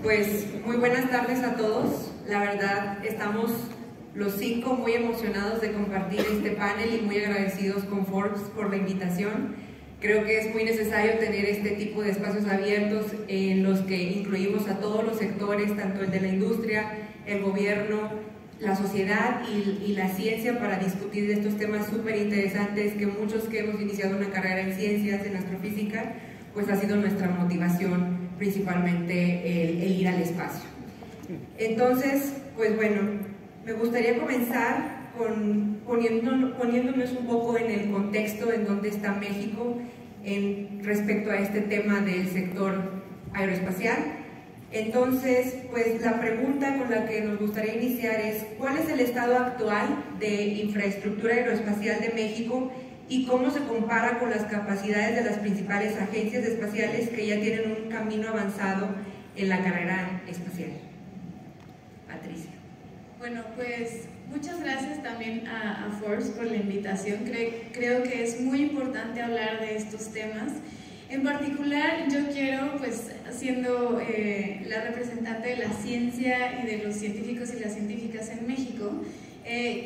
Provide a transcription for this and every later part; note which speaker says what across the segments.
Speaker 1: Pues muy buenas tardes a todos. La verdad, estamos los 5 muy emocionados de compartir este panel y muy agradecidos con Forbes por la invitación. Creo que es muy necesario tener este tipo de espacios abiertos en los que incluimos a todos los sectores, tanto el de la industria, el gobierno, la sociedad y la ciencia, para discutir de estos temas súper interesantes que muchos que hemos iniciado una carrera en ciencias, en astrofísica, pues ha sido nuestra motivación, principalmente el ir al espacio. Entonces, pues bueno, me gustaría comenzar poniéndonos un poco en el contexto en donde está México respecto a este tema del sector aeroespacial. Entonces, pues la pregunta con la que nos gustaría iniciar es: ¿cuál es el estado actual de infraestructura aeroespacial de México y cómo se compara con las capacidades de las principales agencias espaciales que ya tienen un camino avanzado en la carrera espacial? Patricia.
Speaker 2: Bueno, pues muchas gracias también a Forbes por la invitación. Creo que es muy importante hablar de estos temas. En particular, yo quiero, pues, siendo la representante de la ciencia y de los científicos y las científicas en México,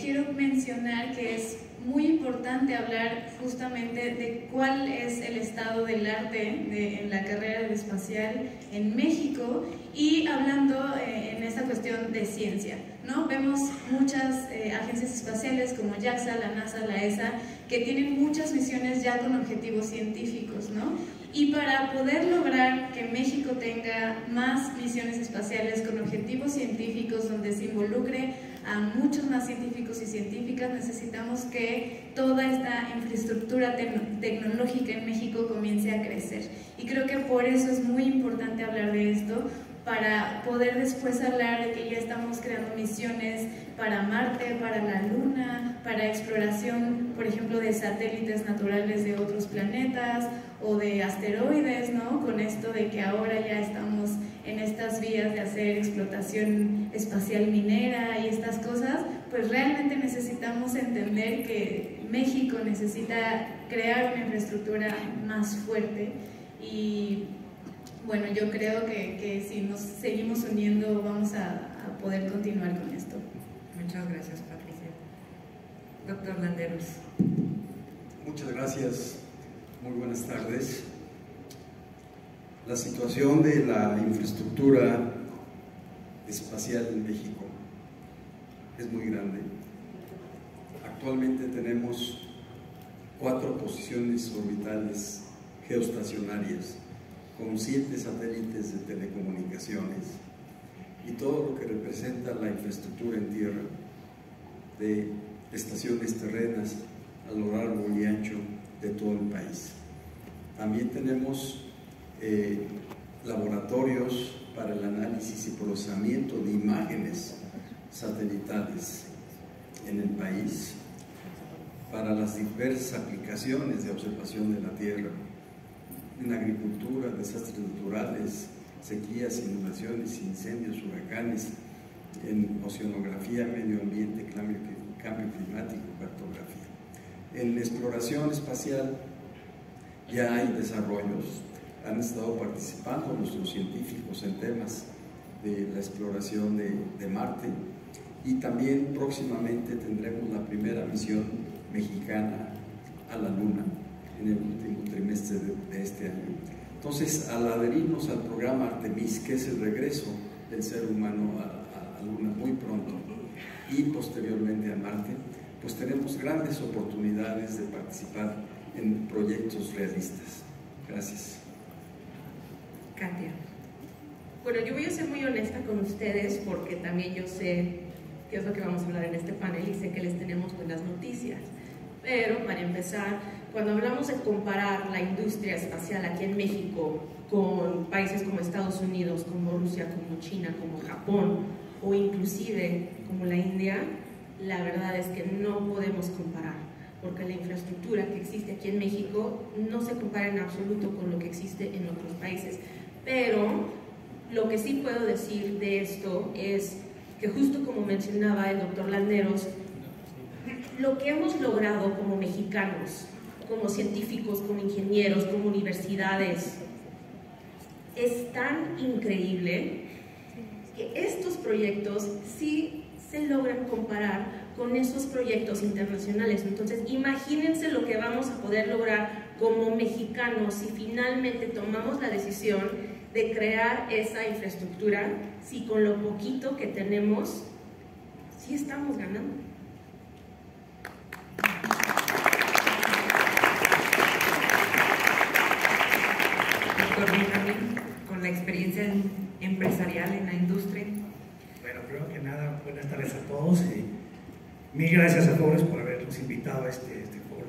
Speaker 2: quiero mencionar que es muy importante hablar justamente de cuál es el estado del arte en la carrera aeroespacial en México, y hablando en esta cuestión de ciencia, ¿no? Vemos muchas agencias espaciales como JAXA, la NASA, la ESA, que tienen muchas misiones ya con objetivos científicos, ¿no? Y para poder lograr que México tenga más misiones espaciales con objetivos científicos donde se involucre a muchos más científicos y científicas, necesitamos que toda esta infraestructura tecnológica en México comience a crecer. Y creo que por eso es muy importante hablar de esto, para poder después hablar de que ya estamos creando misiones para Marte, para la Luna, para exploración, por ejemplo, de satélites naturales de otros planetas o de asteroides, ¿no? Con esto de que ahora ya estamos en estas vías de hacer explotación espacial minera y estas cosas, pues realmente necesitamos entender que México necesita crear una infraestructura más fuerte. Y bueno, yo creo que si nos seguimos uniendo vamos a poder continuar con esto.
Speaker 1: Muchas gracias, Patricia. Doctor Landeros.
Speaker 3: Muchas gracias. Muy buenas tardes. La situación de la infraestructura espacial en México es muy grande. Actualmente tenemos 4 posiciones orbitales geoestacionarias con 7 satélites de telecomunicaciones y todo lo que representa la infraestructura en tierra de estaciones terrenas a lo largo y ancho de todo el país. También tenemos laboratorios para el análisis y procesamiento de imágenes satelitales en el país, para las diversas aplicaciones de observación de la Tierra, en agricultura, desastres naturales, sequías, inundaciones, incendios, huracanes, en oceanografía, medio ambiente, cambio climático, cartografía. En la exploración espacial ya hay desarrollos, han estado participando nuestros científicos en temas de la exploración de Marte, y también próximamente tendremos la primera misión mexicana a la Luna en el último trimestre de este año. Entonces, al adherirnos al programa Artemis, que es el regreso del ser humano a la Luna muy pronto y posteriormente a Marte, pues tenemos grandes oportunidades de participar en proyectos realistas. Gracias.
Speaker 1: Katia.
Speaker 4: Bueno, yo voy a ser muy honesta con ustedes porque también yo sé qué es lo que vamos a hablar en este panel y sé que les tenemos buenas noticias. Pero para empezar, cuando hablamos de comparar la industria espacial aquí en México con países como Estados Unidos, como Rusia, como China, como Japón o inclusive como la India, la verdad es que no podemos comparar, porque la infraestructura que existe aquí en México no se compara en absoluto con lo que existe en otros países. Pero lo que sí puedo decir de esto es que, justo como mencionaba el doctor Landeros, lo que hemos logrado como mexicanos, como científicos, como ingenieros, como universidades, es tan increíble que estos proyectos sí se logran comparar con esos proyectos internacionales. Entonces, imagínense lo que vamos a poder lograr como mexicanos si finalmente tomamos la decisión de crear esa infraestructura, si con lo poquito que tenemos, sí estamos ganando.
Speaker 1: Doctor Benjamín, con la experiencia empresarial en la industria.
Speaker 5: Bueno, primero que nada, buenas tardes a todos. Mil gracias a todos por habernos invitado a este foro.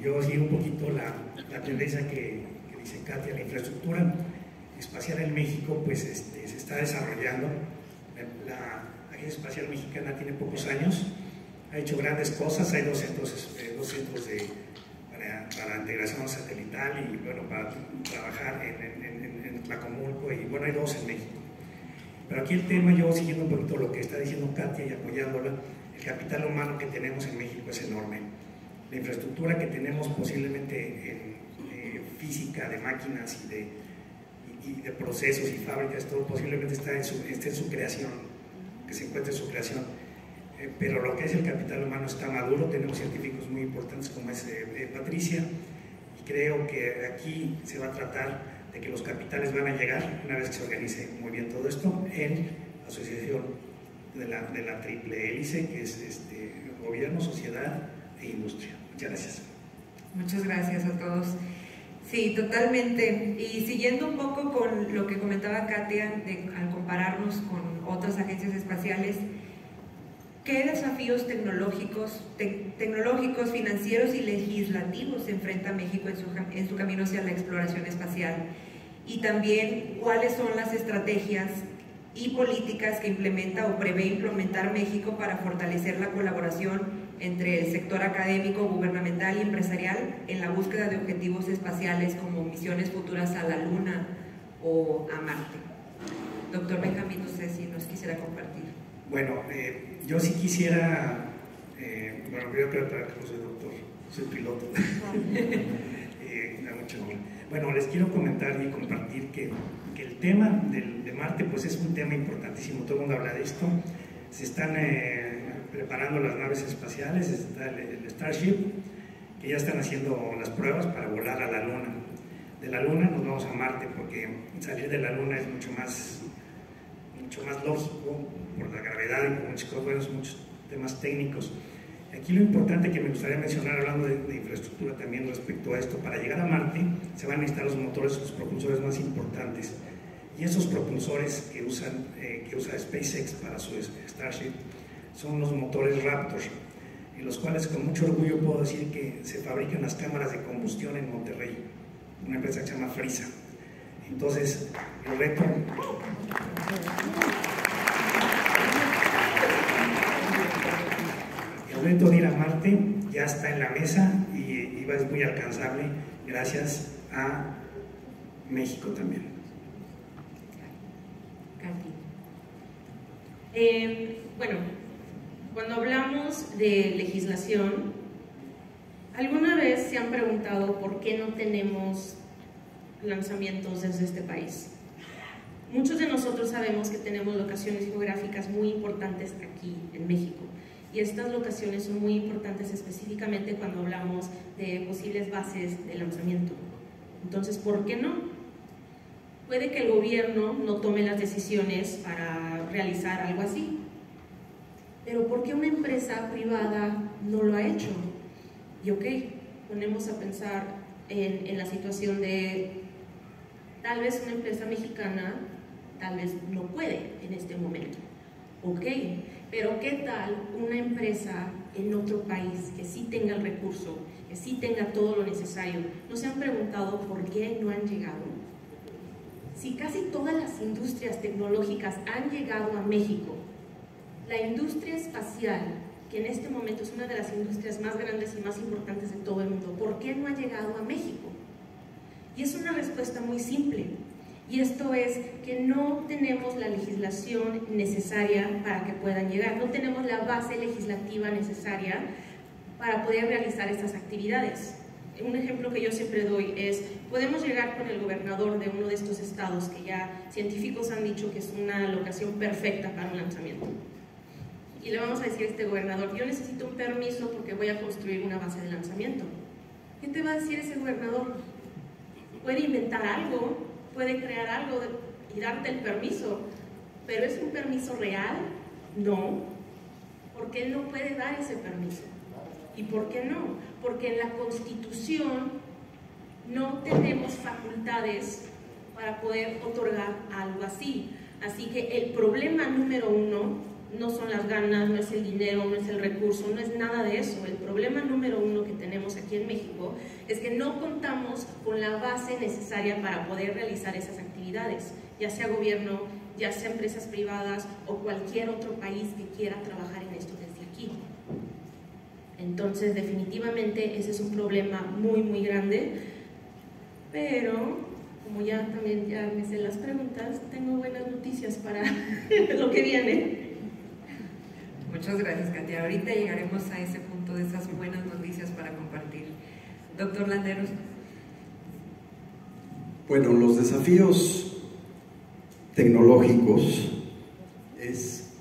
Speaker 5: Yo sigo un poquito la tendencia que dice Katia. La infraestructura espacial en México pues, se está desarrollando. La Agencia Espacial Mexicana tiene pocos años, ha hecho grandes cosas. Hay dos centros para integración satelital y bueno, para trabajar en Tlacomulco, y bueno, hay dos en México. Pero aquí el tema, yo siguiendo un poquito lo que está diciendo Katia y apoyándola, el capital humano que tenemos en México es enorme. La infraestructura que tenemos posiblemente en física de máquinas y de procesos y fábricas, todo posiblemente esté en su creación, que se encuentre en su creación. Pero lo que es el capital humano está maduro. Tenemos científicos muy importantes como es Patricia, y creo que aquí se va a tratar de que los capitales van a llegar una vez que se organice muy bien todo esto en asociación de la triple hélice, que es gobierno, sociedad e industria. Muchas gracias.
Speaker 1: Muchas gracias a todos. Sí, totalmente. Y siguiendo un poco con lo que comentaba Katia, al compararnos con otras agencias espaciales, ¿qué desafíos tecnológicos, financieros y legislativos se enfrenta México en su camino hacia la exploración espacial? Y también, ¿cuáles son las estrategias y políticas que implementa o prevé implementar México para fortalecer la colaboración entre el sector académico, gubernamental y empresarial en la búsqueda de objetivos espaciales como misiones futuras a la Luna o a Marte? Doctor Benjamín, no sé si nos quisiera compartir.
Speaker 5: Bueno, yo sí quisiera, bueno, yo creo que no soy doctor, soy piloto. Bueno, les quiero comentar y compartir que el tema de Marte pues es un tema importantísimo. Todo el mundo habla de esto. Se están preparando las naves espaciales, está el Starship, que ya están haciendo las pruebas para volar a la Luna. De la Luna nos vamos a Marte, porque salir de la Luna es mucho más lógico por la gravedad y por muchos temas técnicos. Aquí lo importante que me gustaría mencionar, hablando de infraestructura también respecto a esto, para llegar a Marte se van a necesitar los motores, los propulsores más importantes, y esos propulsores que usa SpaceX para su Starship son los motores Raptor, en los cuales con mucho orgullo puedo decir que se fabrican las cámaras de combustión en Monterrey, una empresa que se llama Frisa. Entonces, el reto de ir a Marte ya está en la mesa y es muy alcanzable gracias a México también.
Speaker 4: Bueno, cuando hablamos de legislación, ¿alguna vez se han preguntado por qué no tenemos lanzamientos desde este país? Muchos de nosotros sabemos que tenemos locaciones geográficas muy importantes aquí en México, y estas locaciones son muy importantes específicamente cuando hablamos de posibles bases de lanzamiento. Entonces, ¿por qué no? Puede que el gobierno no tome las decisiones para realizar algo así, pero ¿por qué una empresa privada no lo ha hecho? Y ok, ponemos a pensar en la situación de tal vez una empresa mexicana tal vez no puede en este momento. Ok, pero ¿qué tal una empresa en otro país que sí tenga el recurso, que sí tenga todo lo necesario? ¿No se han preguntado por qué no han llegado? Si casi todas las industrias tecnológicas han llegado a México, la industria espacial que en este momento es una de las industrias más grandes y más importantes de todo el mundo, ¿por qué no ha llegado a México? Y es una respuesta muy simple, y esto es que no tenemos la legislación necesaria para que puedan llegar, no tenemos la base legislativa necesaria para poder realizar estas actividades. Un ejemplo que yo siempre doy es, podemos llegar con el gobernador de uno de estos estados que ya científicos han dicho que es una locación perfecta para un lanzamiento. Y le vamos a decir a este gobernador, yo necesito un permiso porque voy a construir una base de lanzamiento. ¿Qué te va a decir ese gobernador? Puede inventar algo, puede crear algo y darte el permiso, pero ¿es un permiso real? No, porque él no puede dar ese permiso. ¿Y por qué no? Porque en la Constitución no tenemos facultades para poder otorgar algo así. Así que el problema número uno no son las ganas, no es el dinero, no es el recurso, no es nada de eso. El problema número uno que tenemos aquí en México es que no contamos con la base necesaria para poder realizar esas actividades, ya sea gobierno, ya sea empresas privadas o cualquier otro país que quiera trabajar en esto desde aquí. Entonces, definitivamente ese es un problema muy, muy grande, pero como ya también ya me sé las preguntas, tengo buenas noticias para lo que viene.
Speaker 1: Muchas gracias, Katia. Ahorita llegaremos a ese punto de esas buenas noticias para compartir. Doctor Landeros.
Speaker 3: Bueno, los desafíos tecnológicos es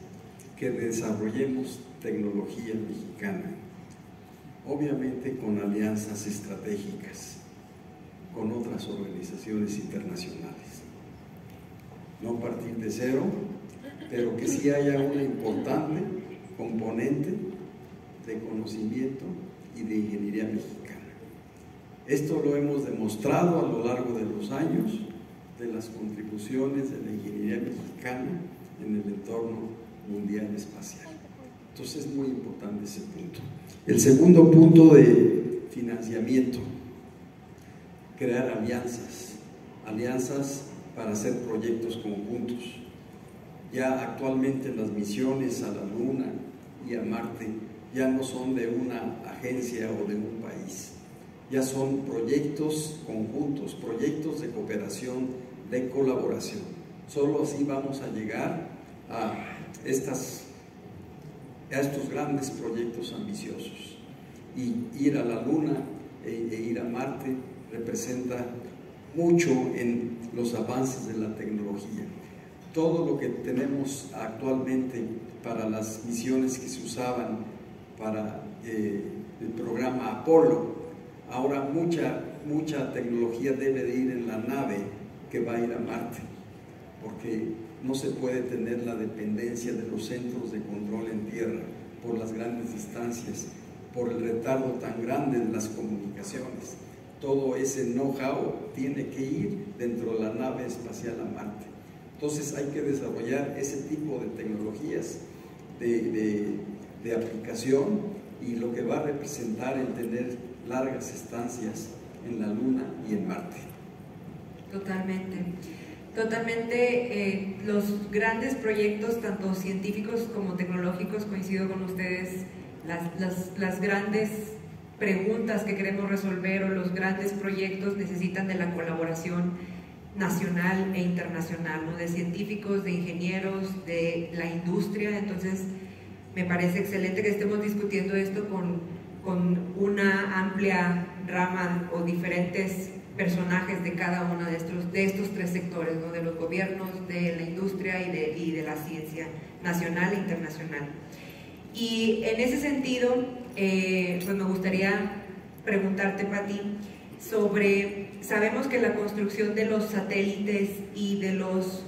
Speaker 3: que desarrollemos tecnología mexicana, obviamente con alianzas estratégicas con otras organizaciones internacionales. No partir de cero, pero que sí haya una importante componente de conocimiento y de ingeniería mexicana. Esto lo hemos demostrado a lo largo de los años de las contribuciones de la ingeniería mexicana en el entorno mundial espacial. Entonces es muy importante ese punto. El segundo punto de financiamiento, crear alianzas para hacer proyectos conjuntos. Ya actualmente las misiones a la Luna y a Marte ya no son de una agencia o de un país, ya son proyectos conjuntos, proyectos de cooperación, de colaboración. Solo así vamos a llegar a estos grandes proyectos ambiciosos. Y ir a la Luna e ir a Marte representa mucho en los avances de la tecnología. Todo lo que tenemos actualmente para las misiones que se usaban para el programa Apolo, ahora mucha tecnología debe de ir en la nave que va a ir a Marte, porque no se puede tener la dependencia de los centros de control en tierra por las grandes distancias, por el retardo tan grande de las comunicaciones. Todo ese know-how tiene que ir dentro de la nave espacial a Marte. Entonces hay que desarrollar ese tipo de tecnologías de aplicación, y lo que va a representar el tener largas estancias en la Luna y en Marte.
Speaker 1: Totalmente, los grandes proyectos, tanto científicos como tecnológicos, coincido con ustedes, las grandes preguntas que queremos resolver o los grandes proyectos necesitan de la colaboración nacional e internacional, ¿no? De científicos, de ingenieros, de la industria. Entonces me parece excelente que estemos discutiendo esto con una amplia rama o diferentes personajes de cada uno de estos tres sectores, ¿no? De los gobiernos, de la industria y de la ciencia nacional e internacional. Y en ese sentido, pues me gustaría preguntarte, Pati, sabemos que la construcción de los satélites y de los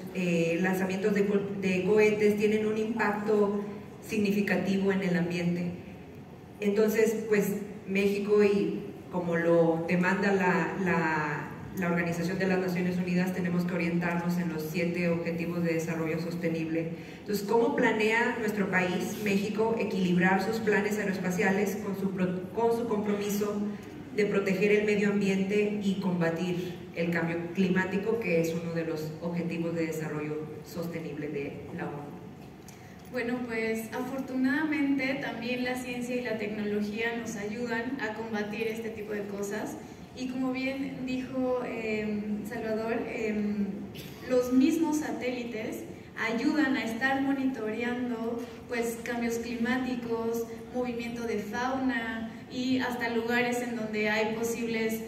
Speaker 1: lanzamientos de cohetes tienen un impacto significativo en el ambiente. Entonces, pues México, y como lo demanda la Organización de las Naciones Unidas, tenemos que orientarnos en los 7 Objetivos de Desarrollo Sostenible. Entonces, ¿cómo planea nuestro país, México, equilibrar sus planes aeroespaciales con su compromiso de proteger el medio ambiente y combatir el cambio climático, que es uno de los Objetivos de Desarrollo Sostenible de la ONU?
Speaker 2: Bueno, pues afortunadamente también la ciencia y la tecnología nos ayudan a combatir este tipo de cosas. Y como bien dijo Salvador, los mismos satélites ayudan a estar monitoreando pues cambios climáticos, movimiento de fauna y hasta lugares en donde hay posibles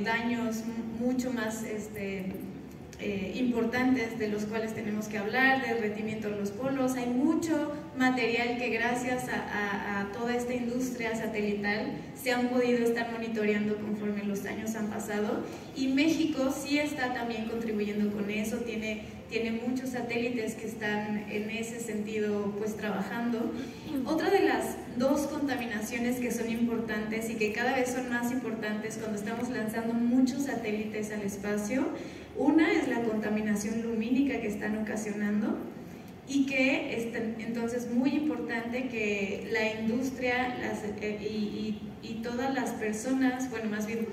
Speaker 2: daños mucho más importantes de los cuales tenemos que hablar, derretimiento de los polos. Hay mucho material que gracias a toda esta industria satelital se han podido estar monitoreando conforme los años han pasado, y México sí está también contribuyendo con eso, tiene muchos satélites que están en ese sentido pues trabajando. Otra de las dos contaminaciones que son importantes y que cada vez son más importantes cuando estamos lanzando muchos satélites al espacio, una es la contaminación lumínica que están ocasionando, y que es entonces muy importante que la industria y todas las personas, bueno, más bien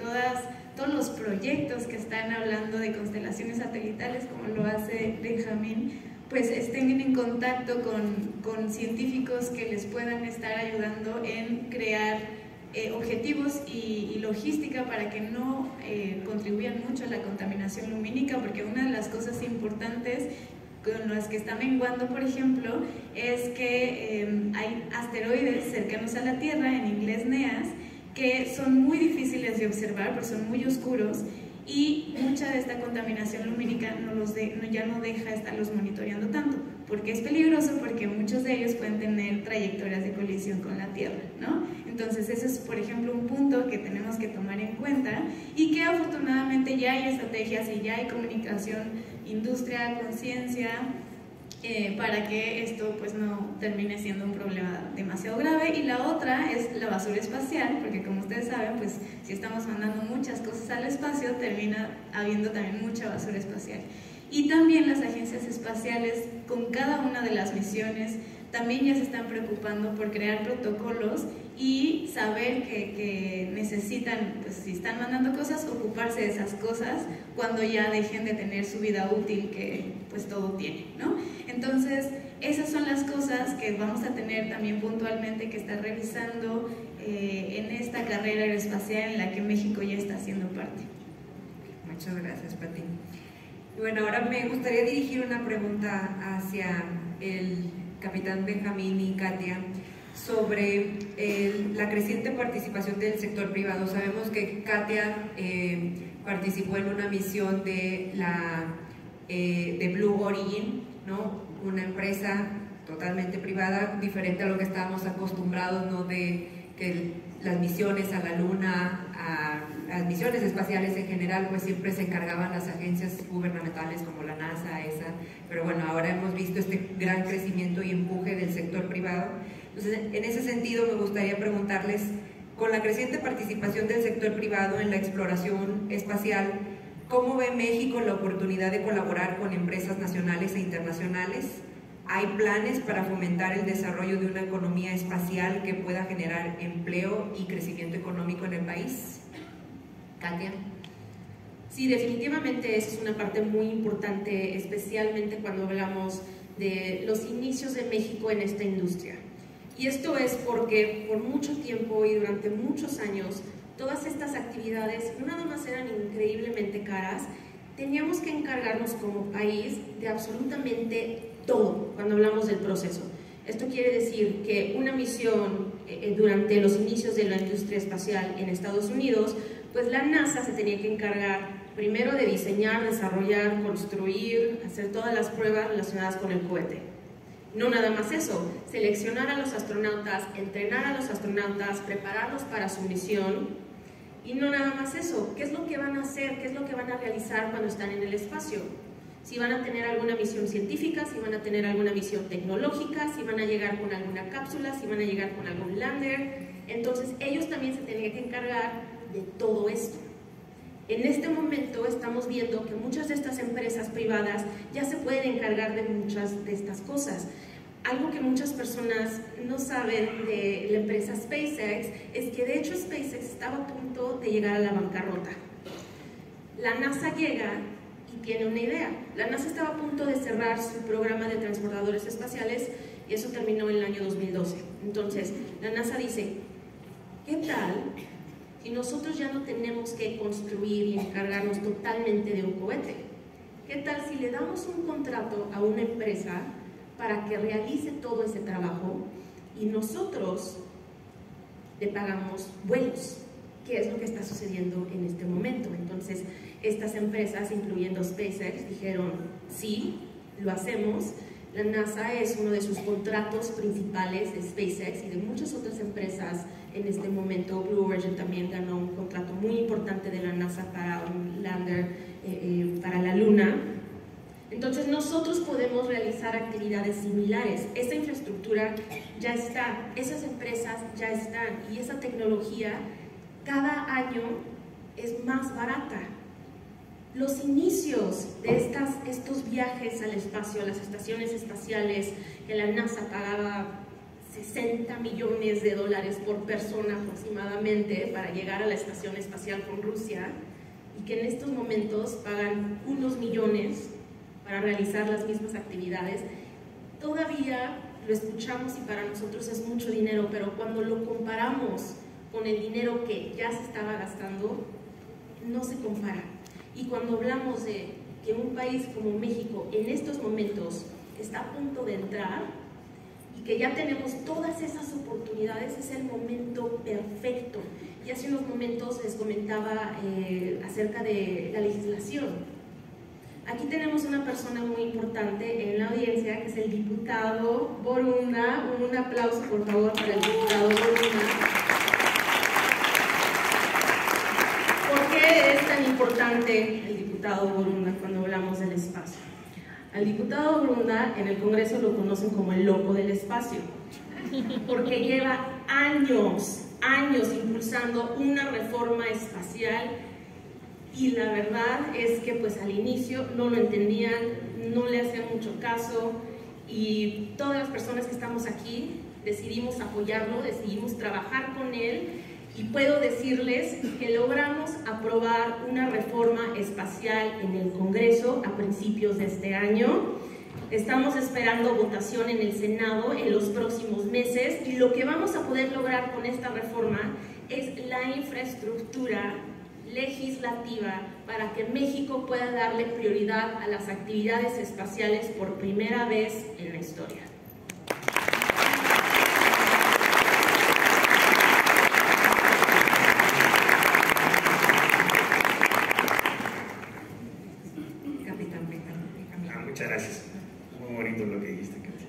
Speaker 2: todos los proyectos que están hablando de constelaciones satelitales, como lo hace Benjamín, pues estén en contacto con científicos que les puedan estar ayudando en crear objetivos y logística para que no contribuyan mucho a la contaminación lumínica, porque una de las cosas importantes con las que está menguando, por ejemplo, es que hay asteroides cercanos a la Tierra, en inglés NEAS, que son muy difíciles de observar porque son muy oscuros, y mucha de esta contaminación lumínica ya no deja estarlos monitoreando tanto, porque es peligroso, porque muchos de ellos pueden tener trayectorias de colisión con la Tierra, ¿no? Entonces ese es, por ejemplo, un punto que tenemos que tomar en cuenta, y que afortunadamente ya hay estrategias y ya hay comunicación, industria, conciencia, para que esto pues no termine siendo un problema demasiado grave. Y la otra es la basura espacial, porque como ustedes saben, pues si estamos mandando muchas cosas al espacio, termina habiendo también mucha basura espacial. Y también las agencias espaciales, con cada una de las misiones, también ya se están preocupando por crear protocolos y saber que necesitan, pues si están mandando cosas, ocuparse de esas cosas cuando ya dejen de tener su vida útil que pues todo tiene, ¿no? Entonces, esas son las cosas que vamos a tener también puntualmente que estar revisando en esta carrera aeroespacial en la que México ya está siendo parte.
Speaker 1: Muchas gracias, Pati. Y bueno, ahora me gustaría dirigir una pregunta hacia el capitán Benjamín y Katia sobre la creciente participación del sector privado. Sabemos que Katia participó en una misión de Blue Origin, ¿no? Una empresa totalmente privada, diferente a lo que estábamos acostumbrados, ¿no? De que las misiones a la Luna, a las misiones espaciales en general, pues siempre se encargaban las agencias gubernamentales como la NASA, ESA, pero bueno, ahora hemos visto este gran crecimiento y empuje del sector privado. Entonces, en ese sentido me gustaría preguntarles, con la creciente participación del sector privado en la exploración espacial, ¿cómo ve México la oportunidad de colaborar con empresas nacionales e internacionales? ¿Hay planes para fomentar el desarrollo de una economía espacial que pueda generar empleo y crecimiento económico en el país? Katia.
Speaker 4: Sí, definitivamente esa es una parte muy importante, especialmente cuando hablamos de los inicios de México en esta industria. Y esto es porque por mucho tiempo y durante muchos años, todas estas actividades no nada más eran increíblemente caras, teníamos que encargarnos como país de absolutamente todo cuando hablamos del proceso. Esto quiere decir que una misión durante los inicios de la industria espacial en Estados Unidos, pues la NASA se tenía que encargar primero de diseñar, desarrollar, construir, hacer todas las pruebas relacionadas con el cohete. No nada más eso, seleccionar a los astronautas, entrenar a los astronautas, prepararlos para su misión. Y no nada más eso, ¿qué es lo que van a hacer? ¿Qué es lo que van a realizar cuando están en el espacio? Si van a tener alguna misión científica, si van a tener alguna misión tecnológica, si van a llegar con alguna cápsula, si van a llegar con algún lander. Entonces ellos también se tenían que encargar de todo esto. En este momento estamos viendo que muchas de estas empresas privadas ya se pueden encargar de muchas de estas cosas. Algo que muchas personas no saben de la empresa SpaceX es que de hecho SpaceX estaba a punto de llegar a la bancarrota. La NASA llega y tiene una idea. La NASA estaba a punto de cerrar su programa de transbordadores espaciales y eso terminó en el año 2012. Entonces, la NASA dice, ¿qué tal si nosotros ya no tenemos que construir y encargarnos totalmente de un cohete? ¿Qué tal si le damos un contrato a una empresa para que realice todo ese trabajo y nosotros le pagamos vuelos? ¿Qué es lo que está sucediendo en este momento? Entonces, estas empresas, incluyendo SpaceX, dijeron, sí, lo hacemos. La NASA es uno de sus contratos principales de SpaceX y de muchas otras empresas en este momento. Blue Origin también ganó un contrato muy importante de la NASA para un lander para la Luna. Entonces nosotros podemos realizar actividades similares. Esa infraestructura ya está, esas empresas ya están y esa tecnología cada año es más barata. Los inicios de estos viajes al espacio, a las estaciones espaciales, que la NASA pagaba $60 millones por persona aproximadamente para llegar a la estación espacial con Rusia, y que en estos momentos pagan unos millones para realizar las mismas actividades, todavía lo escuchamos y para nosotros es mucho dinero, pero cuando lo comparamos con el dinero que ya se estaba gastando, no se compara. Y cuando hablamos de que un país como México en estos momentos está a punto de entrar y que ya tenemos todas esas oportunidades, es el momento perfecto. Y hace unos momentos les comentaba acerca de la legislación. Aquí tenemos una persona muy importante en la audiencia, que es el diputado Borunda. Un aplauso, por favor, para el diputado Borunda. ¿Por qué es tan importante el diputado Borunda cuando hablamos del espacio? Al diputado Borunda en el Congreso lo conocen como el loco del espacio, porque lleva años impulsando una reforma espacial, y la verdad es que pues al inicio no lo entendían, no le hacían mucho caso, y todas las personas que estamos aquí decidimos apoyarlo, decidimos trabajar con él, y puedo decirles que logramos aprobar una reforma espacial en el Congreso a principios de este año. Estamos esperando votación en el Senado en los próximos meses, y lo que vamos a poder lograr con esta reforma es la infraestructura legislativa para que México pueda darle prioridad a las actividades espaciales por primera vez en la historia.
Speaker 5: Muchas gracias. Muy bonito lo que dijiste, Katia.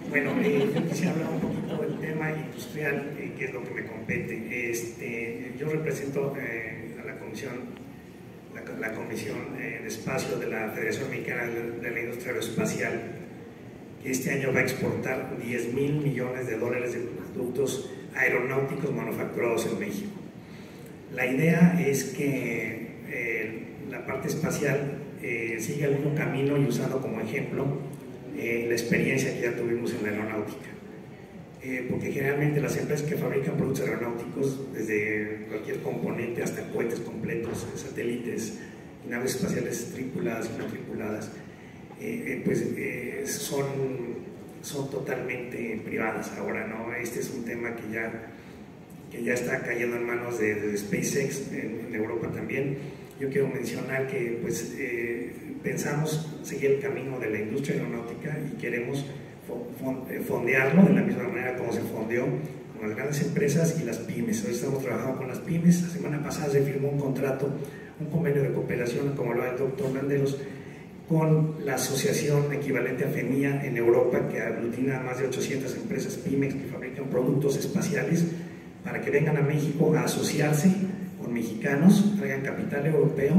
Speaker 5: Bueno, yo quisiera hablar un poquito del tema industrial, que es lo que me compete. Yo represento a la Comisión de Espacio de la Federación Mexicana de la Industria Aeroespacial, que este año va a exportar $10,000 millones de productos aeronáuticos manufacturados en México. La idea es que la parte espacial siga el mismo camino, y usando como ejemplo la experiencia que ya tuvimos en la aeronáutica. Porque generalmente las empresas que fabrican productos aeronáuticos, desde cualquier componente hasta cohetes completos, satélites, naves espaciales tripuladas y no tripuladas, son totalmente privadas ahora, ¿no? Este es un tema que ya está cayendo en manos de SpaceX, en Europa también. Yo quiero mencionar que pues, pensamos seguir el camino de la industria aeronáutica y queremos fondearlo de la misma manera como se fondeó con las grandes empresas y las pymes. Hoy estamos trabajando con las pymes. La semana pasada se firmó un contrato, un convenio de cooperación, como lo ha el doctor Landeros, con la asociación equivalente a FEMIA en Europa, que aglutina a más de 800 empresas pymes que fabrican productos espaciales, para que vengan a México a asociarse con mexicanos, traigan capital europeo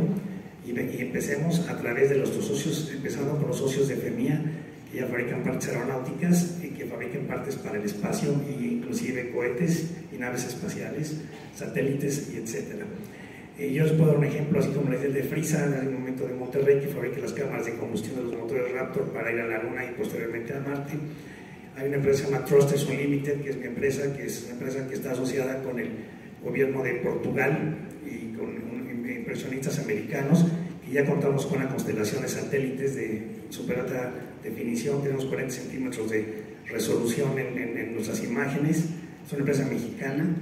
Speaker 5: y empecemos a través de nuestros socios, empezando con los socios de FEMIA, que ya fabrican partes aeronáuticas y que fabriquen partes para el espacio, e inclusive cohetes y naves espaciales, satélites y etcétera. Yo les puedo dar un ejemplo, así como les di el de Frisa, en el momento de Monterrey, que fabrica las cámaras de combustión de los motores Raptor para ir a la Luna y posteriormente a Marte. Hay una empresa que se llama Thrusters Unlimited, que es mi empresa, que es una empresa que está asociada con el gobierno de Portugal y con inversionistas americanos, que ya contamos con una constelación de satélites de super alta definición. Tenemos 40 centímetros de resolución en nuestras imágenes. Es una empresa mexicana.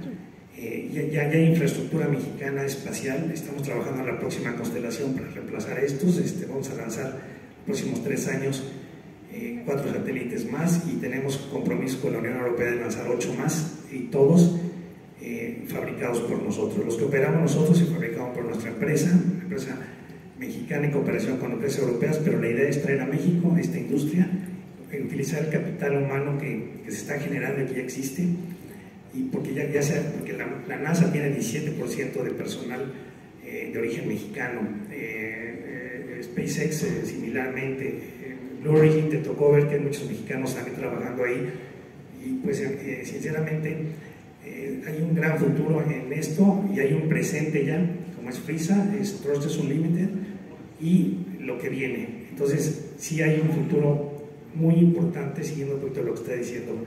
Speaker 5: Ya hay infraestructura mexicana espacial. Estamos trabajando en la próxima constelación para reemplazar estos. Vamos a lanzar los próximos 3 años 4 satélites más, y tenemos compromiso con la Unión Europea de lanzar 8 más, y todos fabricados por nosotros. Los que operamos nosotros se fabricaban por nuestra empresa mexicana en cooperación con empresas europeas, pero la idea es traer a México esta industria, utilizar el capital humano que se está generando y que ya existe, y porque porque la NASA tiene 17% de personal de origen mexicano, SpaceX similarmente, Blue Origin te tocó ver que hay muchos mexicanos también trabajando ahí, y pues sinceramente hay un gran futuro en esto, y hay un presente ya, como es FRISA, es Thrusters Unlimited, y lo que viene. Entonces sí hay un futuro muy importante, siguiendo un poquito lo que está diciendo,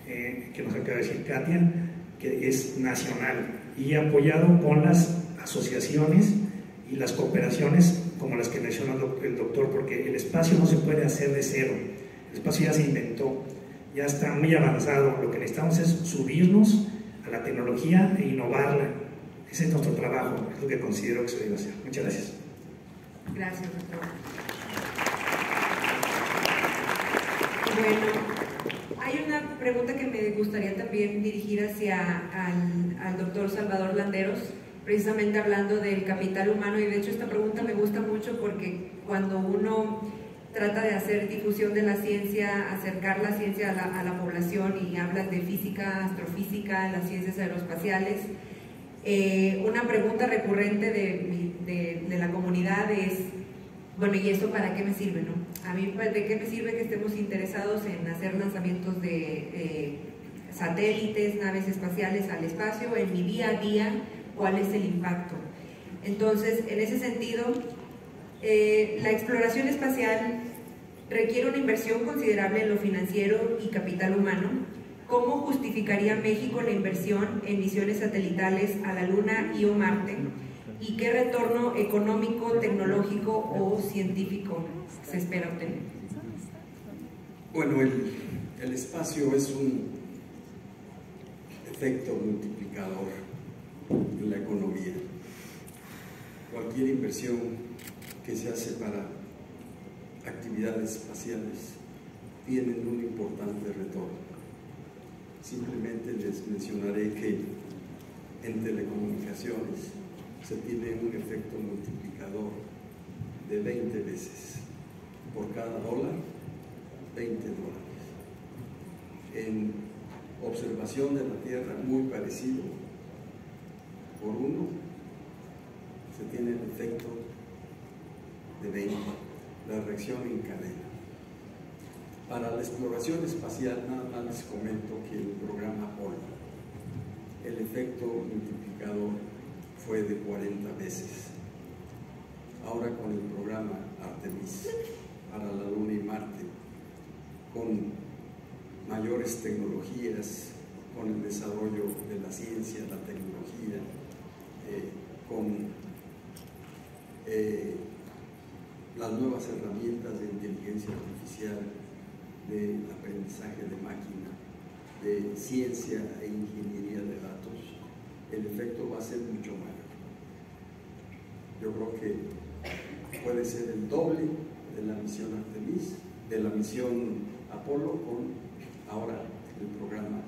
Speaker 5: que nos acaba de decir Katia, que es nacional y apoyado con las asociaciones y las cooperaciones como las que mencionó el doctor, porque el espacio no se puede hacer de cero, el espacio ya se inventó, ya está muy avanzado. Lo que necesitamos es subirnos a la tecnología e innovarla. Ese es nuestro trabajo, es lo que considero que se debe hacer. Muchas gracias.
Speaker 1: Gracias, doctor. Bueno, hay una pregunta que me gustaría también dirigir al doctor Salvador Landeros, precisamente hablando del capital humano, y de hecho esta pregunta me gusta mucho porque cuando uno trata de hacer difusión de la ciencia, acercar la ciencia a la población, y hablas de física, astrofísica, las ciencias aeroespaciales, una pregunta recurrente de la comunidad es, bueno, ¿y eso para qué me sirve, no? A mí, ¿de qué me sirve que estemos interesados en hacer lanzamientos de satélites, naves espaciales al espacio? En mi día a día, ¿cuál es el impacto? Entonces, en ese sentido, la exploración espacial requiere una inversión considerable en lo financiero y capital humano. ¿Cómo justificaría México la inversión en misiones satelitales a la Luna y o Marte? ¿Y qué retorno económico, tecnológico o científico se espera obtener?
Speaker 3: Bueno, el espacio es un efecto multiplicador en la economía. Cualquier inversión que se hace para actividades espaciales tiene un importante retorno. Simplemente les mencionaré que en telecomunicaciones se tiene un efecto multiplicador de 20 veces. Por cada dólar, $20. En observación de la Tierra, muy parecido. Por uno, se tiene el efecto de 20, la reacción en cadena. Para la exploración espacial, nada más les comento que el programa Apolo, el efecto multiplicador fue de 40 veces. Ahora con el programa Artemis para la Luna y Marte, con mayores tecnologías, con el desarrollo de la ciencia, la tecnología, con las nuevas herramientas de inteligencia artificial, de aprendizaje de máquina, de ciencia e ingeniería de datos, el efecto va a ser mucho mayor. Yo creo que puede ser el doble de la misión Artemis, de la misión Apolo, con ahora el programa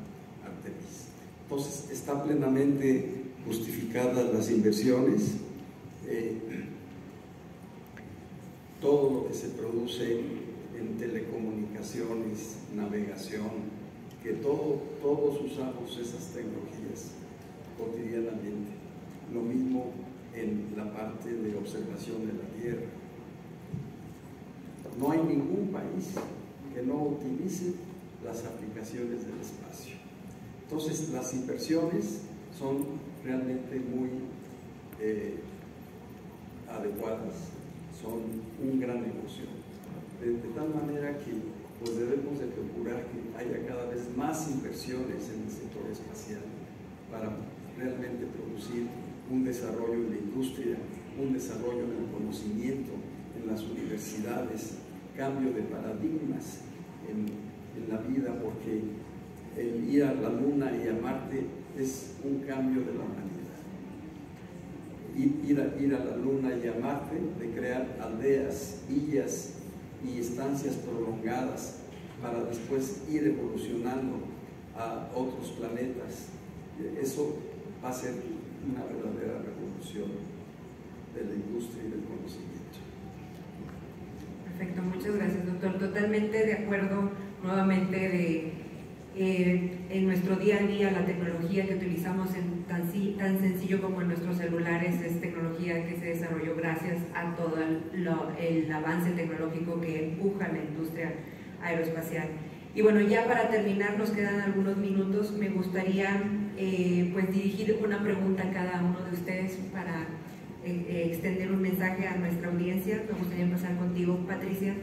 Speaker 3: Artemis. Entonces, está plenamente justificadas las inversiones. Todo lo que se produce en telecomunicaciones, navegación, que todos usamos esas tecnologías cotidianamente. Lo mismo en la parte de observación de la Tierra. No hay ningún país que no utilice las aplicaciones del espacio. Entonces, las inversiones son realmente muy adecuadas, son un gran negocio. De tal manera que pues debemos de procurar que haya cada vez más inversiones en el sector espacial para realmente producir un desarrollo en la industria, un desarrollo en el conocimiento, en las universidades, cambio de paradigmas en en la vida, porque el ir a la Luna y a Marte es un cambio de la humanidad. Ir a la Luna y a Marte, de crear aldeas, villas y estancias prolongadas para después ir evolucionando a otros planetas, eso va a ser una verdadera revolución de la industria y del conocimiento.
Speaker 1: Perfecto, muchas gracias, doctor. Totalmente de acuerdo nuevamente en nuestro día a día la tecnología que utilizamos tan sencillo como en nuestros celulares es tecnología que se desarrolló gracias a todo el avance tecnológico que empuja la industria aeroespacial. Y bueno, ya para terminar, nos quedan algunos minutos. Me gustaría pues dirigir una pregunta a cada uno de ustedes para extender un mensaje a nuestra audiencia. Me gustaría empezar contigo, Patricia,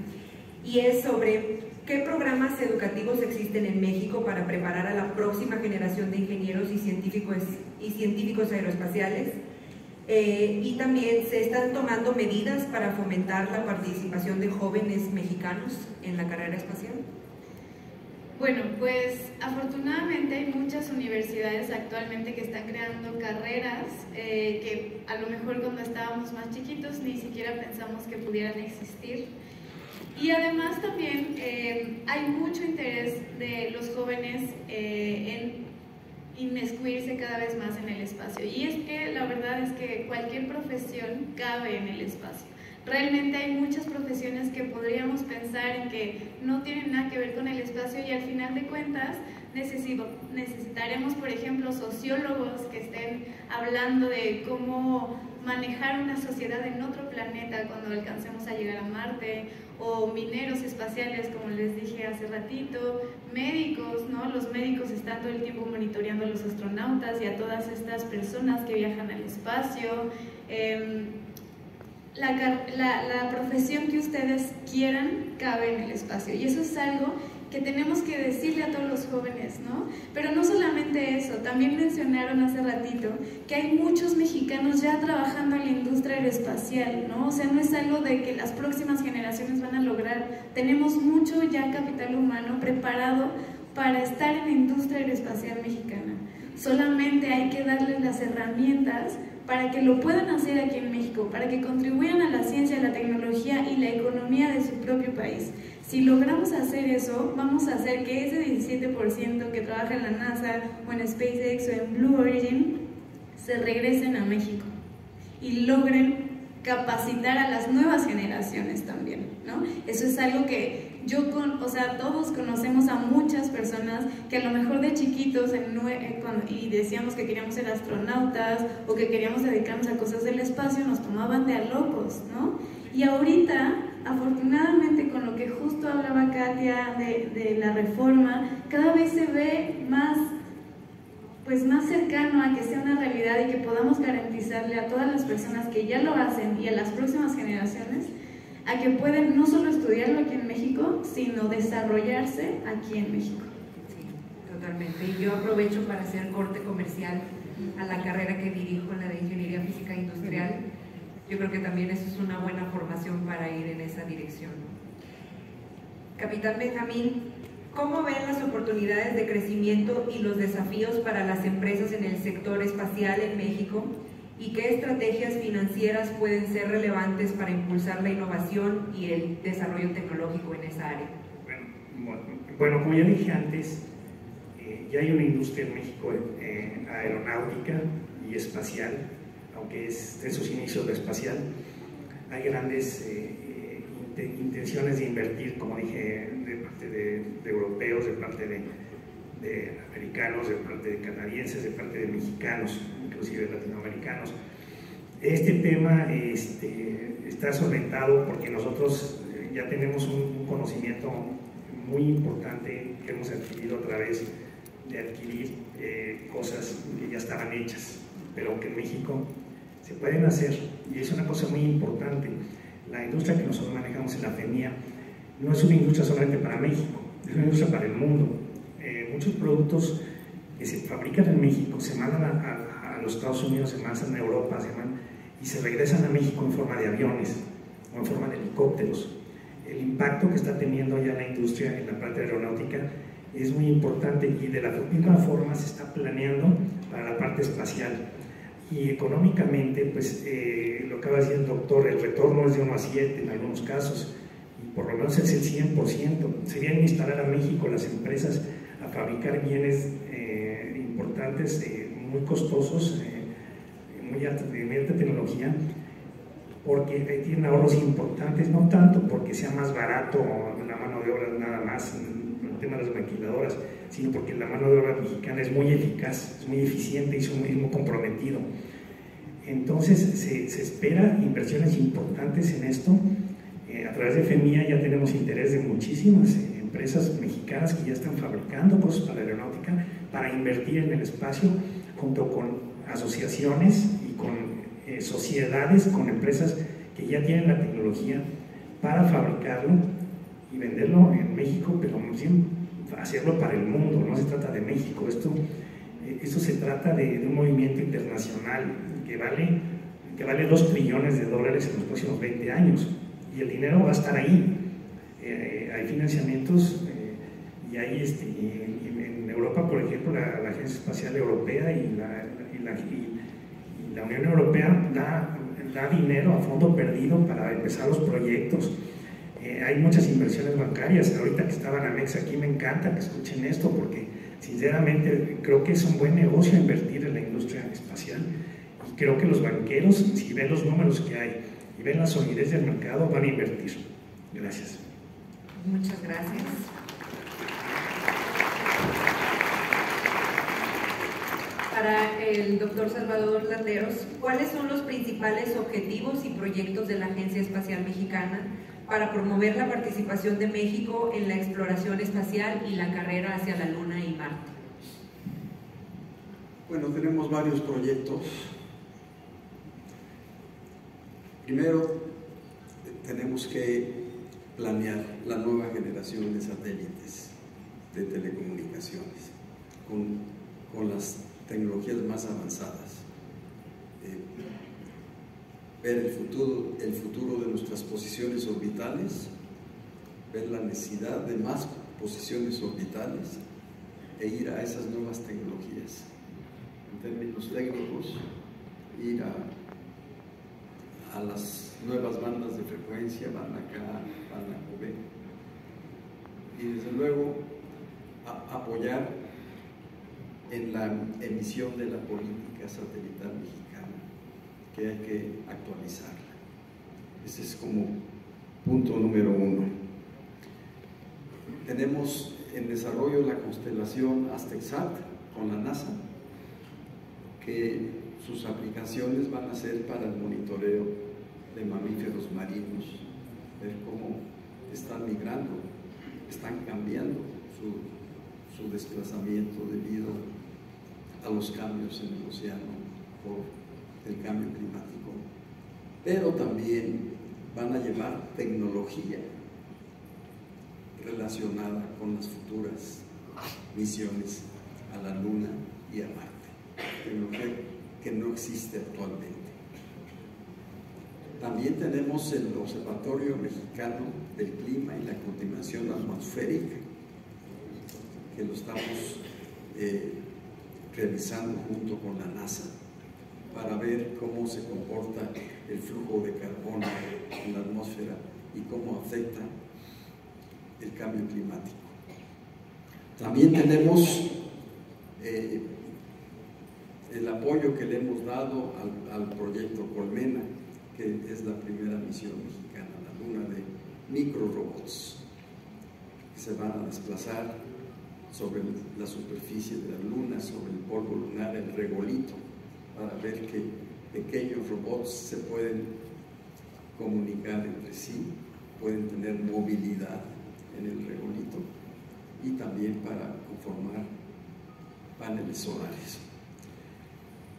Speaker 1: y es sobre qué programas educativos existen en México para preparar a la próxima generación de ingenieros y científicos aeroespaciales, y también se están tomando medidas para fomentar la participación de jóvenes mexicanos en la carrera espacial.
Speaker 2: Bueno, pues afortunadamente hay muchas universidades actualmente que están creando carreras que a lo mejor cuando estábamos más chiquitos ni siquiera pensamos que pudieran existir. Y además también hay mucho interés de los jóvenes en inmiscuirse cada vez más en el espacio. Y es que la verdad es que cualquier profesión cabe en el espacio. Realmente hay muchas profesiones que podríamos pensar en que no tienen nada que ver con el espacio y al final de cuentas necesitaremos, por ejemplo, sociólogos que estén hablando de cómo manejar una sociedad en otro planeta cuando alcancemos a llegar a Marte, o mineros espaciales, como les dije hace ratito, médicos, ¿no? Los médicos están todo el tiempo monitoreando a los astronautas y a todas estas personas que viajan al espacio. La profesión que ustedes quieran cabe en el espacio y eso es algo que tenemos que decirle a todos los jóvenes, ¿no? Pero no solamente eso, también mencionaron hace ratito que hay muchos mexicanos ya trabajando en la industria aeroespacial, ¿no? O sea, no es algo de que las próximas generaciones van a lograr. Tenemos mucho ya capital humano preparado para estar en la industria aeroespacial mexicana. Solamente hay que darles las herramientas para que lo puedan hacer aquí en México, para que contribuyan a la ciencia, la tecnología y la economía de su propio país. Si logramos hacer eso, vamos a hacer que ese 17% que trabaja en la NASA o en SpaceX o en Blue Origin se regresen a México y logren capacitar a las nuevas generaciones también, ¿no? Eso es algo que todos conocemos a muchas personas que a lo mejor de chiquitos y decíamos que queríamos ser astronautas o que queríamos dedicarnos a cosas del espacio, nos tomaban de a locos, ¿no? Y ahorita, afortunadamente, con lo que justo hablaba Katia de la reforma, cada vez se ve más cercano a que sea una realidad y que podamos garantizarle a todas las personas que ya lo hacen y a las próximas generaciones a que pueden no solo estudiarlo aquí en México, sino desarrollarse aquí en México.
Speaker 1: Sí, totalmente. Y yo aprovecho para hacer corte comercial a la carrera que dirijo, la de Ingeniería Física Industrial. Yo creo que también eso es una buena formación para ir en esa dirección. Capitán Benjamín, ¿cómo ven las oportunidades de crecimiento y los desafíos para las empresas en el sector espacial en México? ¿Y qué estrategias financieras pueden ser relevantes para impulsar la innovación y el desarrollo tecnológico en esa área?
Speaker 5: Bueno, como ya dije antes, ya hay una industria en México aeronáutica y espacial, aunque es de sus inicios de espacial. Hay grandes intenciones de invertir, como dije, de parte de europeos, de parte de americanos, de parte de canadienses, de parte de mexicanos, inclusive latinoamericanos. Este tema está solventado porque nosotros ya tenemos un conocimiento muy importante que hemos adquirido a través de adquirir cosas que ya estaban hechas, pero que en México se pueden hacer, y es una cosa muy importante. La industria que nosotros manejamos en la FEMIA no es una industria solamente para México, es una industria para el mundo. Muchos productos que se fabrican en México se mandan a los Estados Unidos, se mandan a Europa, y se regresan a México en forma de aviones o en forma de helicópteros. el impacto que está teniendo ya la industria en la parte aeronáutica es muy importante y de la misma forma se está planeando para la parte espacial. Y económicamente, pues lo acaba de decir el doctor, el retorno es de 1 a 7 en algunos casos, y por lo menos es el 100%. Sería instalar a México las empresas a fabricar bienes importantes, muy costosos, muy alta tecnología, porque tienen ahorros importantes, no tanto porque sea más barato la mano de obra nada más, el tema de las maquiladoras, sino porque la mano de obra mexicana es muy eficaz, es muy eficiente y muy comprometido. Entonces se espera inversiones importantes en esto. A través de FEMIA ya tenemos interés de muchísimas empresas mexicanas que ya están fabricando cosas para la aeronáutica, para invertir en el espacio, junto con asociaciones y con sociedades, con empresas que ya tienen la tecnología para fabricarlo y venderlo en México, pero hacerlo para el mundo. No se trata de México, esto se trata de un movimiento internacional que vale 2 trillones de dólares en los próximos 20 años, y el dinero va a estar ahí. Hay financiamientos y hay en Europa, por ejemplo, la Agencia Espacial Europea y la Unión Europea da dinero a fondo perdido para empezar los proyectos. Hay muchas inversiones bancarias. Ahorita que estaba Anex aquí, me encanta que escuchen esto, porque sinceramente creo que es un buen negocio invertir en la industria espacial, y creo que los banqueros, si ven los números que hay y ven la solidez del mercado, van a invertir. Gracias.
Speaker 1: Muchas gracias. Para el doctor Salvador Landeros, ¿cuáles son los principales objetivos y proyectos de la Agencia Espacial Mexicana para promover la participación de México en la exploración espacial y la carrera hacia la Luna y Marte?
Speaker 3: Bueno, tenemos varios proyectos. Primero, tenemos que planear la nueva generación de satélites de telecomunicaciones con las tecnologías más avanzadas. Ver el futuro de nuestras posiciones orbitales, ver la necesidad de más posiciones orbitales e ir a esas nuevas tecnologías. En términos técnicos, ir a las nuevas bandas de frecuencia, banda K, banda QB, y desde luego apoyar en la emisión de la política satelital mexicana, que hay que actualizarla. Ese es como punto número 1. Tenemos en desarrollo la constelación ASTEXAT con la NASA, que sus aplicaciones van a ser para el monitoreo de mamíferos marinos, ver cómo están migrando, están cambiando su desplazamiento debido a los cambios en el océano por el cambio climático. Pero también van a llevar tecnología relacionada con las futuras misiones a la Luna y a Marte, tecnología que no existe actualmente. También tenemos el Observatorio Mexicano del Clima y la Contaminación Atmosférica, que lo estamos realizando junto con la NASA para ver cómo se comporta el flujo de carbono en la atmósfera y cómo afecta el cambio climático. También tenemos el apoyo que le hemos dado al proyecto Colmena, que es la primera misión mexicana a la Luna de microrobots que se van a desplazar sobre la superficie de la Luna, sobre el polvo lunar, el regolito, para ver que pequeños robots se pueden comunicar entre sí, pueden tener movilidad en el regolito, y también para conformar paneles solares.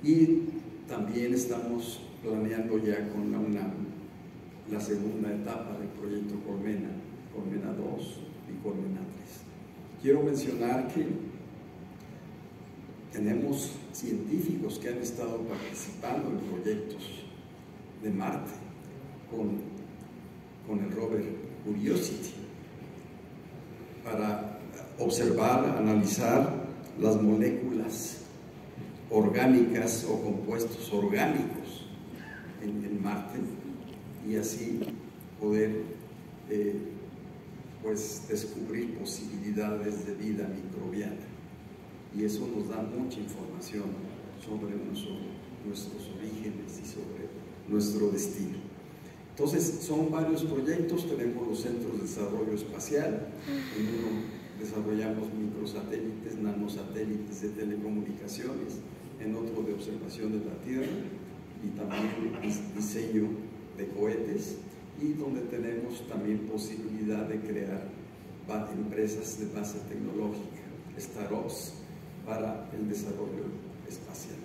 Speaker 3: Y también estamos planeando ya con la UNAM la segunda etapa del proyecto Colmena, Colmena 2 y Colmena 3. Quiero mencionar que tenemos científicos que han estado participando en proyectos de Marte con con el rover Curiosity para observar, analizar las moléculas orgánicas o compuestos orgánicos en Marte, y así poder pues descubrir posibilidades de vida microbiana, y eso nos da mucha información sobre nuestros orígenes y sobre nuestro destino. Entonces son varios proyectos. Tenemos los centros de desarrollo espacial. En uno desarrollamos microsatélites, nanosatélites de telecomunicaciones, en otro de observación de la Tierra, y también diseño de cohetes, y donde tenemos también posibilidad de crear empresas de base tecnológica, startups, para el desarrollo espacial.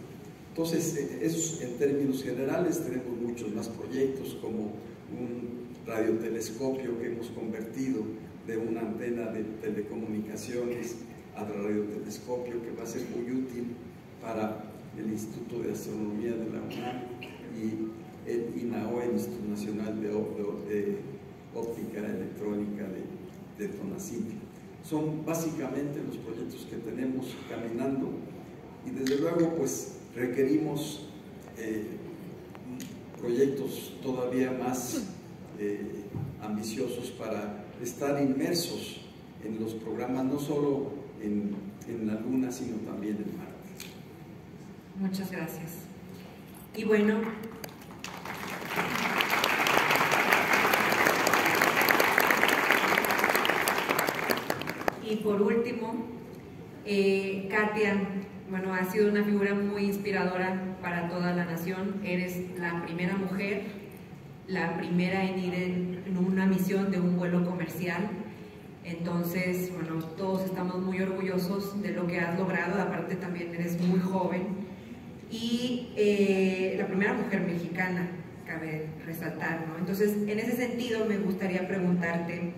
Speaker 3: Entonces, eso en términos generales. Tenemos muchos más proyectos, como un radiotelescopio que hemos convertido de una antena de telecomunicaciones a radiotelescopio, que va a ser muy útil para el Instituto de Astronomía de la UNAM y el INAO, el Instituto Nacional de Óptica Electrónica de Tonacintla. Son básicamente los proyectos que tenemos caminando, y desde luego pues requerimos proyectos todavía más ambiciosos para estar inmersos en los programas, no solo en la Luna, sino también en Marte.
Speaker 1: Muchas gracias. Y bueno, y por último, Katia, bueno, has sido una figura muy inspiradora para toda la nación. Eres la primera mujer, la primera en ir en una misión de un vuelo comercial. Entonces, bueno, todos estamos muy orgullosos de lo que has logrado. Aparte, también eres muy joven, y la primera mujer mexicana, cabe resaltar, ¿no? Entonces, en ese sentido, me gustaría preguntarte,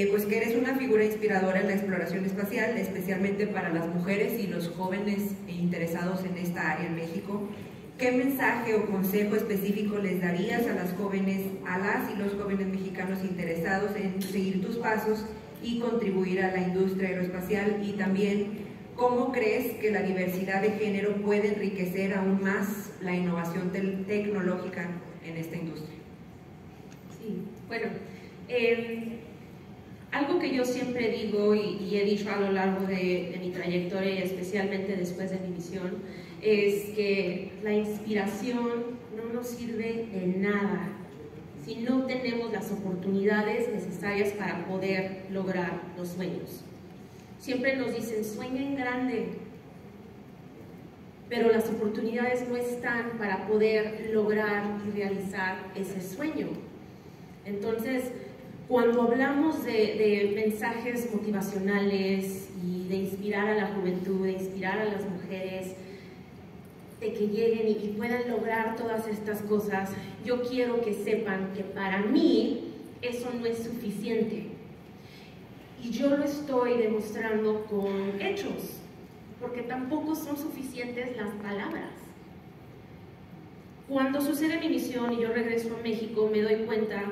Speaker 1: pues que eres una figura inspiradora en la exploración espacial, especialmente para las mujeres y los jóvenes interesados en esta área en México. ¿Qué mensaje o consejo específico les darías a las y los jóvenes mexicanos interesados en seguir tus pasos y contribuir a la industria aeroespacial? Y también, ¿cómo crees que la diversidad de género puede enriquecer aún más la innovación tecnológica en esta industria?
Speaker 4: Sí, bueno, algo que yo siempre digo y he dicho a lo largo de mi trayectoria, y especialmente después de mi misión, es que la inspiración no nos sirve de nada si no tenemos las oportunidades necesarias para poder lograr los sueños. Siempre nos dicen, sueña en grande, pero las oportunidades no están para poder lograr y realizar ese sueño. Entonces, cuando hablamos de mensajes motivacionales y de inspirar a la juventud, de inspirar a las mujeres, de que lleguen y puedan lograr todas estas cosas, yo quiero que sepan que para mí eso no es suficiente. Y yo lo estoy demostrando con hechos, porque tampoco son suficientes las palabras. Cuando sucede mi misión y yo regreso a México, me doy cuenta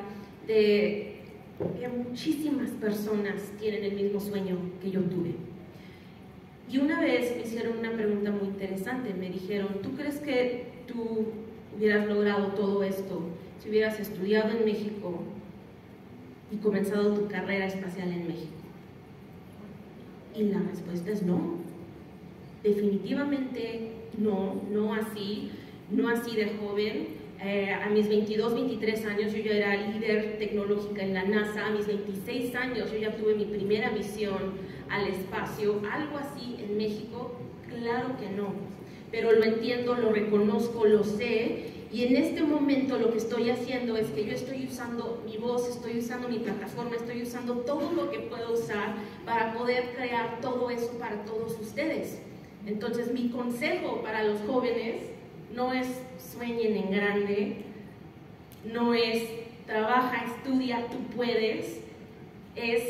Speaker 4: de que muchísimas personas tienen el mismo sueño que yo tuve. Y una vez me hicieron una pregunta muy interesante. Me dijeron, ¿tú crees que tú hubieras logrado todo esto si hubieras estudiado en México y comenzado tu carrera espacial en México? Y la respuesta es no. Definitivamente no, no así de joven. A mis 22, 23 años yo ya era líder tecnológica en la NASA. A mis 26 años yo ya tuve mi primera misión al espacio. ¿Algo así en México? Claro que no. Pero lo entiendo, lo reconozco, lo sé. Y en este momento lo que estoy haciendo es que yo estoy usando mi voz, estoy usando mi plataforma, estoy usando todo lo que puedo usar para poder crear todo eso para todos ustedes. Entonces mi consejo para los jóvenes no es sueñen en grande, no es trabaja, estudia, tú puedes, es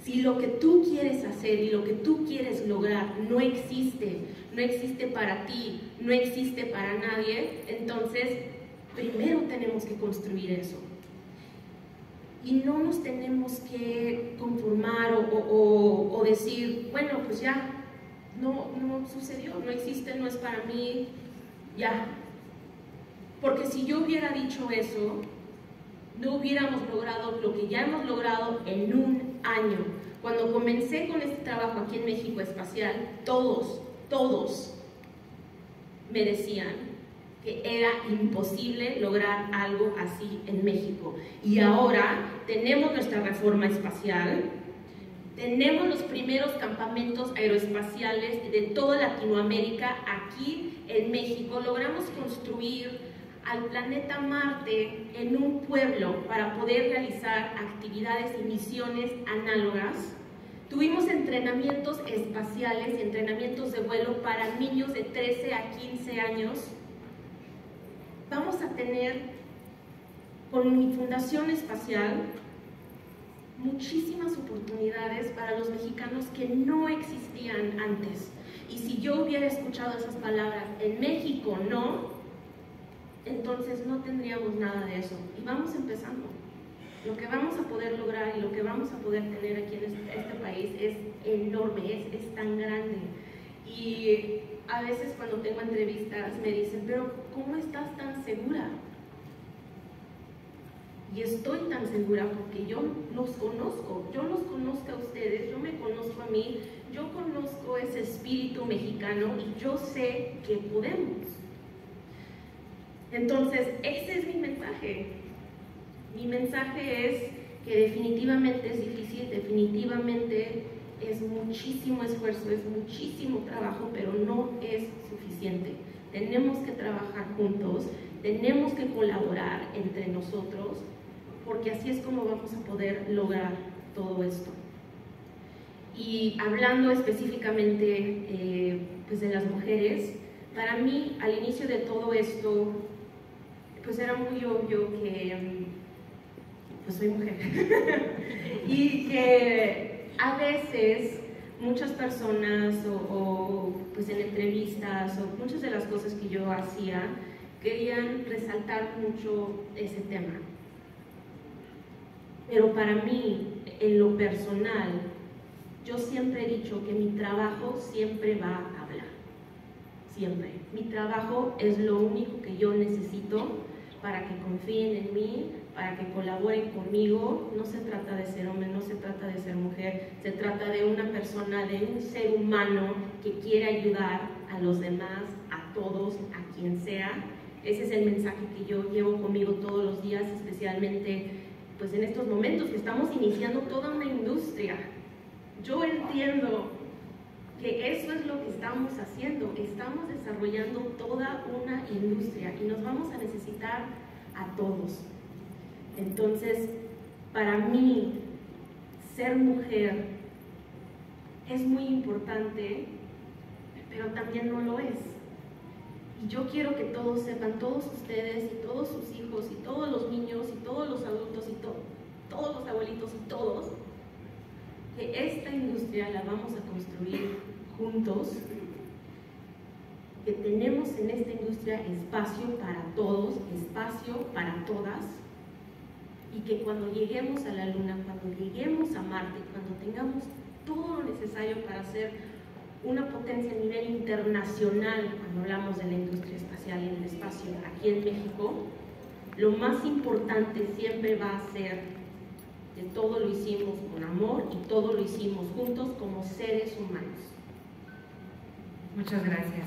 Speaker 4: si lo que tú quieres hacer y lo que tú quieres lograr no existe para ti, no existe para nadie, entonces primero tenemos que construir eso. y no nos tenemos que conformar o decir, bueno, pues ya, no sucedió, no existe, no es para mí, ya. Porque si yo hubiera dicho eso, no hubiéramos logrado lo que ya hemos logrado en un año. Cuando comencé con este trabajo aquí en México Espacial, todos me decían que era imposible lograr algo así en México. Y ahora tenemos nuestra reforma espacial, tenemos los primeros campamentos aeroespaciales de toda Latinoamérica aquí en México. Logramos construir al planeta Marte en un pueblo para poder realizar actividades y misiones análogas. Tuvimos entrenamientos espaciales y entrenamientos de vuelo para niños de 13 a 15 años. Vamos a tener, con mi Fundación Espacial, muchísimas oportunidades para los mexicanos que no existían antes. Y si yo hubiera escuchado esas palabras, en México no, entonces no tendríamos nada de eso. Y vamos empezando. Lo que vamos a poder lograr y lo que vamos a poder tener aquí en este país es enorme, es tan grande. Y a veces cuando tengo entrevistas me dicen, pero ¿cómo estás tan segura? Y estoy tan segura porque yo los conozco a ustedes, yo me conozco a mí, yo conozco ese espíritu mexicano y yo sé que podemos. Entonces, ese es mi mensaje. Mi mensaje es que definitivamente es difícil, definitivamente es muchísimo esfuerzo, es muchísimo trabajo, pero no es suficiente. Tenemos que trabajar juntos, tenemos que colaborar entre nosotros, porque así es como vamos a poder lograr todo esto. Y hablando específicamente pues de las mujeres, para mí al inicio de todo esto pues era muy obvio que pues soy mujer y que a veces muchas personas o pues en entrevistas o muchas de las cosas que yo hacía querían resaltar mucho ese tema. Pero para mí, en lo personal, yo siempre he dicho que mi trabajo siempre va a hablar. Siempre. Mi trabajo es lo único que yo necesito para que confíen en mí, para que colaboren conmigo. No se trata de ser hombre, no se trata de ser mujer, se trata de una persona, de un ser humano que quiere ayudar a los demás, a todos, a quien sea. Ese es el mensaje que yo llevo conmigo todos los días, especialmente pues en estos momentos que estamos iniciando toda una industria. Yo entiendo que eso es lo que estamos haciendo, estamos desarrollando toda una industria y nos vamos a necesitar a todos. Entonces, para mí, ser mujer es muy importante, pero también no lo es. Y yo quiero que todos sepan, todos ustedes y todos sus hijos y todos los niños y todos los adultos y todos los abuelitos y todos, que esta industria la vamos a construir juntos, que tenemos en esta industria espacio para todos, espacio para todas, y que cuando lleguemos a la Luna, cuando lleguemos a Marte, cuando tengamos todo lo necesario para ser una potencia a nivel internacional, cuando hablamos de la industria espacial y el espacio aquí en México, lo más importante siempre va a ser que todo lo hicimos con amor y todo lo hicimos juntos como seres humanos.
Speaker 1: Muchas gracias.